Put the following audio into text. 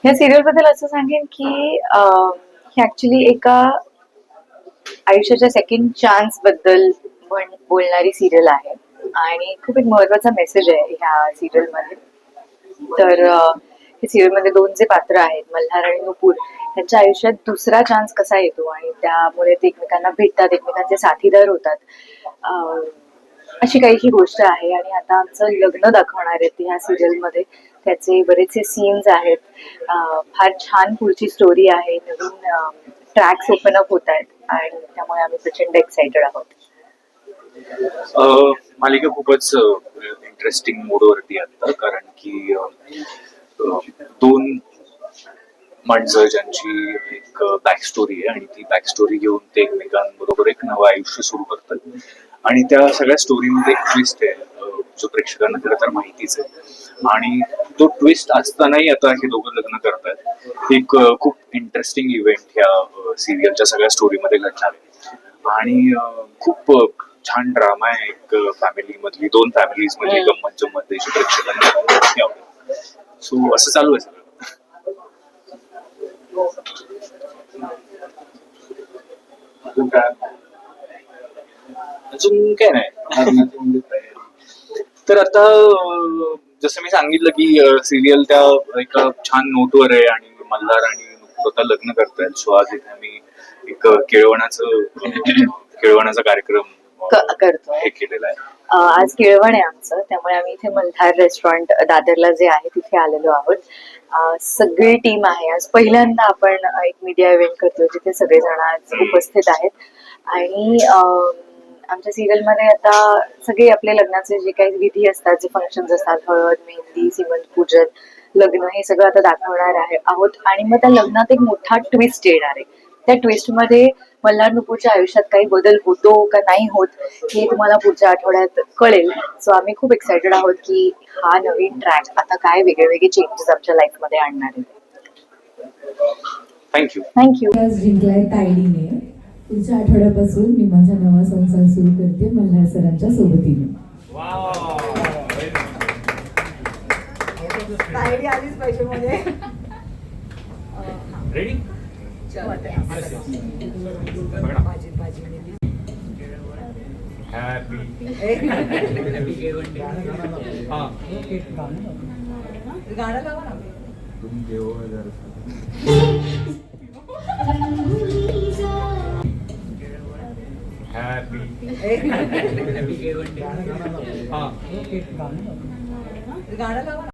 ह्या सिरियल बद्दल असं सांगेन की ही ऍक्च्युली एका आयुष्याच्या सेकंड चान्स बद्दल बोलणारी सिरियल आहे आणि खूप एक महत्वाचा मेसेज आहे ह्या सिरियल मध्ये. तर हे सिरियल मध्ये दोन जे पात्र आहेत मल्हार आणि नुपूर, त्यांच्या आयुष्यात दुसरा चान्स कसा येतो आणि त्यामुळे ते एकमेकांना भेटतात, एकमेकांचे साथीदार होतात. अं, अशी काही ही गोष्ट आहे आणि आता आमचं लग्न दाखवणार आहेत ह्या सिरियल मध्ये. त्याचे बरेचसे सीन्स आहेत. फार छान पुढची स्टोरी आहे. नवीन ट्रॅक्स ओपन अप होत आहेत आणि त्यामुळे आम्ही प्रचंड एक्साइटेड आहोत. मालिका खूपच इंटरेस्टिंग मोडवरती आता, कारण की दोन माणसं ज्यांची एक बॅक स्टोरी आहे आणि ती बॅक स्टोरी घेऊन ते एकमेकांबरोबर एक नवं आयुष्य सुरू करतात. आणि त्या सगळ्या स्टोरीमध्ये एक ट्विस्ट आहे, जो प्रेक्षकांना खरं तर माहितीच आहे. आणि तो ट्विस्ट असतानाही आता हे दोघं लग्न करतात. एक खूप इंटरेस्टिंग इव्हेंट ह्या सिरियलच्या सगळ्या स्टोरीमध्ये घडणार आहे. आणि खूप छान ड्रामा आहे. एक फॅमिली मधली, दोन फॅमिलीज मधली गंमत जम्मत त्याची प्रेक्षकांना नक्की आवडेल. सो असं चालू आहे सगळं. अजून काय नाही. तर आता जसं मी सांगितलं की सिरियल त्या एका छान नोटवर आहे आणि मल्हार आणि नुपूर आता लग्न करतायत. सो आज इथे आम्ही एक केळवणाचा कार्यक्रम करतो हे केलेला आहे. आज केळवण आहे आमचं, त्यामुळे आम्ही इथे मल्हार रेस्टॉरंट दादरला जे आहे तिथे आलेलो आहोत. सगळी टीम आहे. आज पहिल्यांदा आपण एक मीडिया इव्हेंट करतोय जिथे सगळेजण आज उपस्थित आहेत. आणि आमच्या सिरियल मध्ये आता सगळे आपले लग्नाचे जे काही विधी असतात, जे फंक्शन्स असतात, हळद, मेहंदी, सीमंत पूजन, लग्न, हे सगळं आता दाखवणार आहोत. आणि मग त्या लग्नात एक मोठा ट्विस्ट येणार आहे. त्या ट्विस्ट मध्ये मल्हार नुपूरच्या आयुष्यात काही बदल होतो का नाही होत हे तुम्हाला पुढच्या आठवड्यात कळेल. सो आम्ही खूप एक्सायटेड आहोत की हा नवीन ट्रॅक आता काय वेगळे वेगळे चेंजेस आमच्या लाईफ मध्ये आणणार आहे. थँक्यू. थँक्यू. जिंकलाय तायडीने. पुढच्या आठवड्यापासून मी माझा नवा संसार सुरू करते मल्हार सरांच्या सोबतीने. तायडी आलीच पाहिजे मध्ये. रेडी? भाजी भाजी गाणं लावा ना. गाणं लावा ना.